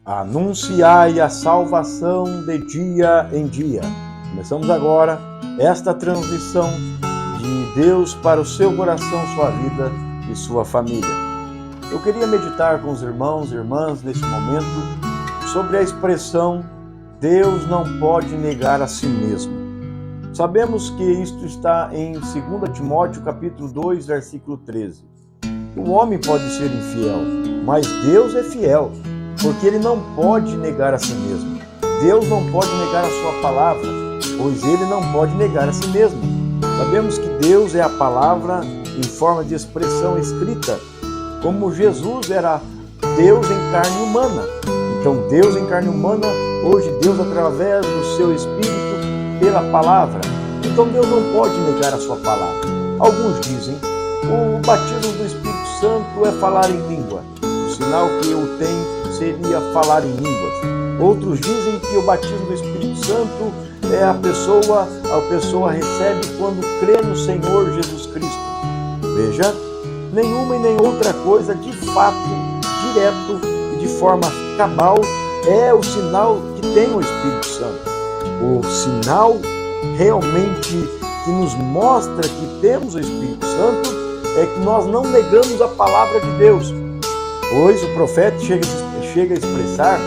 Anunciai a salvação de dia em dia. Começamos agora esta transmissão de Deus para o seu coração, sua vida e sua família. Eu queria meditar com os irmãos e irmãs neste momento sobre a expressão Deus não pode negar a si mesmo. Sabemos que isto está em 2 Timóteo capítulo 2, versículo 13. O homem pode ser infiel, mas Deus é fiel, porque Ele não pode negar a si mesmo. Deus não pode negar a sua palavra, pois Ele não pode negar a si mesmo. Sabemos que Deus é a palavra em forma de expressão escrita, como Jesus era Deus em carne humana. Então Deus em carne humana, hoje Deus através do seu Espírito, pela palavra. Então Deus não pode negar a sua palavra. Alguns dizem, o batismo do Espírito Santo é falar em língua. O sinal que eu tenho seria falar em línguas. Outros dizem que o batismo do Espírito Santo é a pessoa recebe quando crê no Senhor Jesus Cristo. Veja, nenhuma e nem outra coisa de fato, direto e de forma cabal é o sinal que tem o Espírito Santo. O sinal realmente que nos mostra que temos o Espírito Santo é que nós não negamos a palavra de Deus. Pois o profeta chega a expressar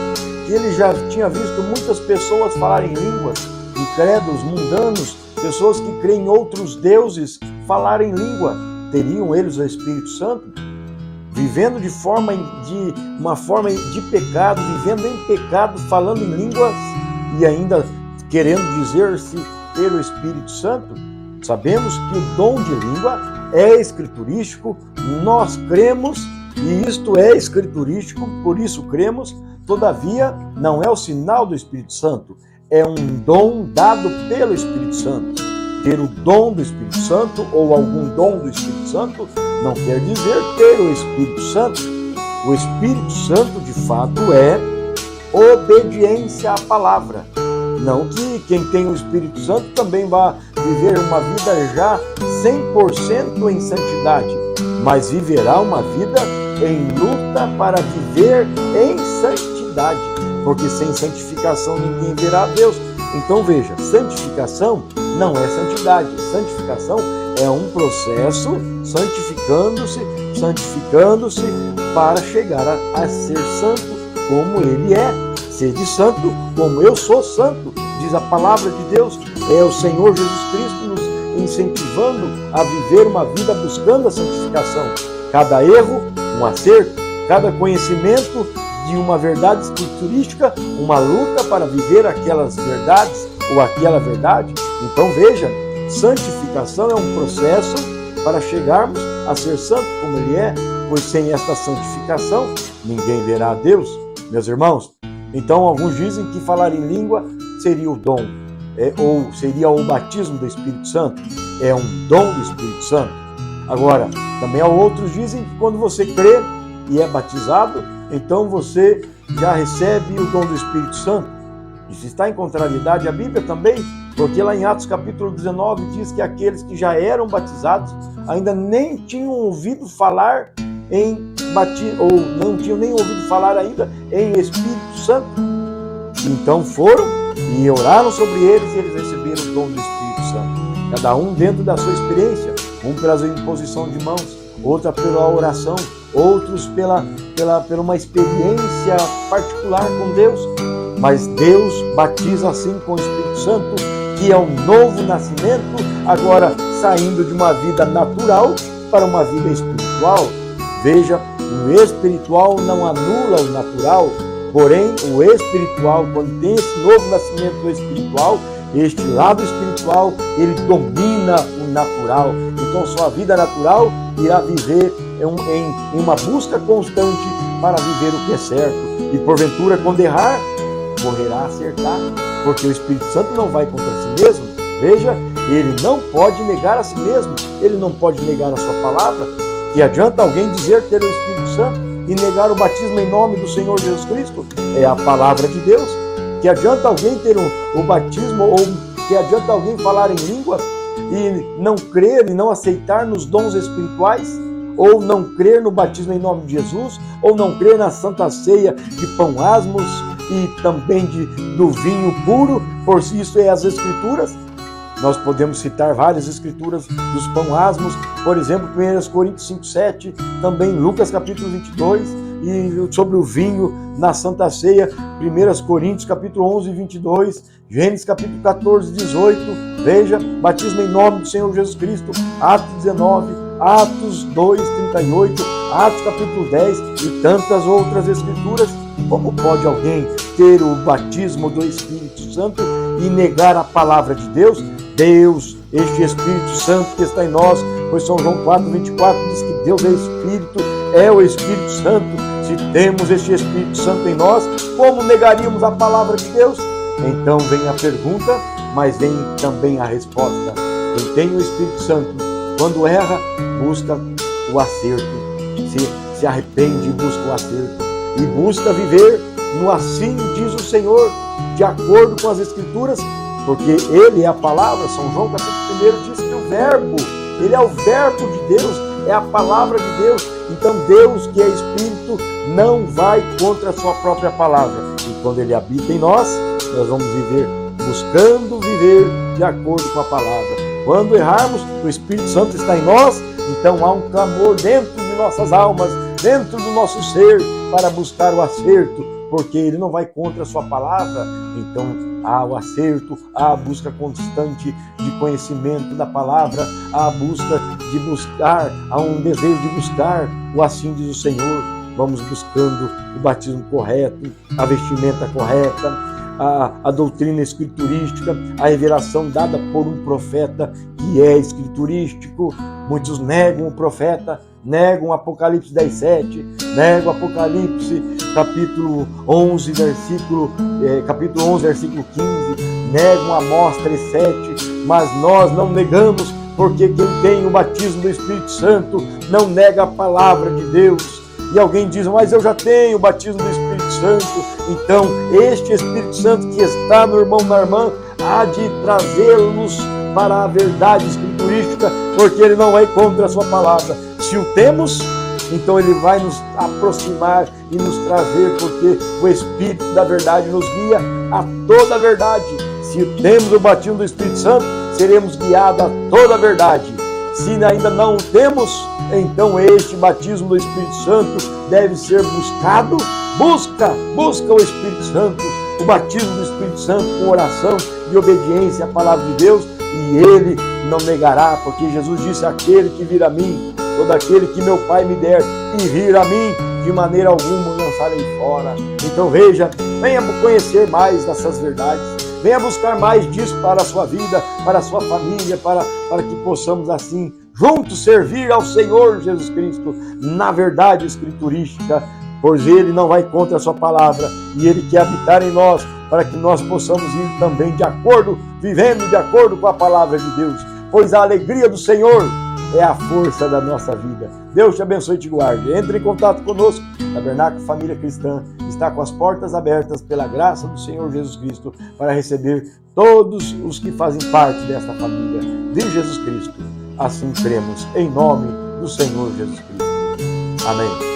que ele já tinha visto muitas pessoas falarem línguas, incrédulos, mundanos, pessoas que creem em outros deuses falarem língua. Teriam eles o Espírito Santo? Vivendo de uma forma de pecado, vivendo em pecado, falando em línguas e ainda querendo dizer-se ter o Espírito Santo? Sabemos que o dom de língua é escriturístico, nós cremos e isto é escriturístico, por isso cremos, todavia não é o sinal do Espírito Santo, é um dom dado pelo Espírito Santo. Ter o dom do Espírito Santo ou algum dom do Espírito Santo não quer dizer ter o Espírito Santo. O Espírito Santo de fato é obediência à palavra. Não que quem tem o Espírito Santo também vá viver uma vida já 100% em santidade, mas viverá uma vida em luta para viver em santidade, porque sem santificação ninguém verá a Deus. Então veja, santificação não é santidade, santificação é um processo santificando-se para chegar a ser santo como Ele é. Sede santo como eu sou santo, diz a palavra de Deus. É o Senhor Jesus Cristo nos incentivando a viver uma vida buscando a santificação. Cada erro, um acerto, cada conhecimento de uma verdade escriturística, uma luta para viver aquelas verdades ou aquela verdade. Então veja, santificação é um processo para chegarmos a ser santo como Ele é, pois sem esta santificação ninguém verá a Deus. Meus irmãos, então alguns dizem que falar em língua seria o dom, ou seria o batismo do Espírito Santo, é um dom do Espírito Santo. Agora, também outros dizem que quando você crê e é batizado, então você já recebe o dom do Espírito Santo. Isso está em contrariedade à Bíblia também, porque lá em Atos capítulo 19 diz que aqueles que já eram batizados ainda nem tinham ouvido falar ou não tinham nem ouvido falar ainda em Espírito Santo. Então foram e oraram sobre eles e eles receberam o dom do Espírito Santo. Cada um dentro da sua experiência, um pela imposição de mãos, outra pela oração, outros pela uma experiência particular com Deus. Mas Deus batiza assim com o Espírito Santo, que é um novo nascimento, agora saindo de uma vida natural para uma vida espiritual. Veja, o espiritual não anula o natural, porém o espiritual, quando tem esse novo nascimento do espiritual, este lado espiritual, ele domina o natural. Então sua vida natural irá viver em uma busca constante para viver o que é certo. E porventura, quando errar, correrá a acertar, porque o Espírito Santo não vai contra si mesmo. Veja, ele não pode negar a si mesmo, ele não pode negar a sua palavra. Que adianta alguém dizer ter o Espírito Santo e negar o batismo em nome do Senhor Jesus Cristo? É a palavra de Deus. Que adianta alguém ter o batismo, ou que adianta alguém falar em língua e não crer e não aceitar nos dons espirituais? ou não crer no batismo em nome de Jesus, ou não crer na Santa Ceia de pão asmos e também do vinho puro, por isso é as Escrituras. Nós podemos citar várias escrituras dos pão asmos, por exemplo, 1 Coríntios 5:7, também Lucas capítulo 22, e sobre o vinho na Santa Ceia, 1 Coríntios capítulo 11 e 22, Gênesis capítulo 14 e 18, veja, batismo em nome do Senhor Jesus Cristo, Atos 19, Atos 2, 38, Atos capítulo 10 e tantas outras escrituras. Como pode alguém ter o batismo do Espírito Santo e negar a palavra de Deus? Deus, este Espírito Santo que está em nós, pois São João 4:24 diz que Deus é Espírito, é o Espírito Santo. Se temos este Espírito Santo em nós, como negaríamos a palavra de Deus? Então vem a pergunta, mas vem também a resposta. Quem tem o Espírito Santo, quando erra, busca o acerto, se arrepende e busca o acerto, e busca viver no assim diz o Senhor, de acordo com as Escrituras, porque Ele é a palavra. São João capítulo 1 diz que o Verbo, Ele é o Verbo de Deus, é a palavra de Deus. Então Deus, que é Espírito, não vai contra a sua própria palavra. E quando Ele habita em nós, nós vamos viver, buscando viver de acordo com a palavra. Quando errarmos, o Espírito Santo está em nós, então há um clamor dentro de nossas almas, dentro do nosso ser, para buscar o acerto, porque Ele não vai contra a sua palavra. Então há o acerto, há a busca constante de conhecimento da palavra, há a busca de buscar, há um desejo de buscar o assim diz o Senhor. Vamos buscando o batismo correto, a vestimenta correta, a doutrina escriturística, a revelação dada por um profeta que é escriturístico. Muitos negam o profeta, negam Apocalipse 10:7, negam Apocalipse capítulo 11, versículo 15, negam Amós 3:7, mas nós não negamos, porque quem tem o batismo do Espírito Santo não nega a palavra de Deus. E alguém diz, mas eu já tenho o batismo do Espírito Santo. Então, este Espírito Santo que está no irmão, na irmã, há de trazê-los para a verdade escriturística, porque ele não vai contra a sua palavra. Se o temos, então ele vai nos aproximar e nos trazer, porque o Espírito da verdade nos guia a toda a verdade. Se temos o batismo do Espírito Santo, seremos guiados a toda a verdade. Se ainda não o temos, então este batismo do Espírito Santo deve ser buscado. Busca o Espírito Santo, o batismo do Espírito Santo com oração e obediência à palavra de Deus, e Ele não negará, porque Jesus disse, aquele que vir a mim, todo aquele que meu Pai me der e vir a mim, de maneira alguma o lançarei fora. Então veja, venha conhecer mais dessas verdades, venha buscar mais disso para a sua vida, para a sua família, para que possamos assim juntos servir ao Senhor Jesus Cristo na verdade escriturística, pois Ele não vai contra a sua palavra e Ele quer habitar em nós para que nós possamos ir também de acordo, vivendo de acordo com a palavra de Deus, pois a alegria do Senhor é a força da nossa vida. Deus te abençoe e te guarde. Entre em contato conosco. Tabernáculo Família Cristã está com as portas abertas pela graça do Senhor Jesus Cristo para receber todos os que fazem parte desta família de Jesus Cristo. Assim cremos em nome do Senhor Jesus Cristo. Amém.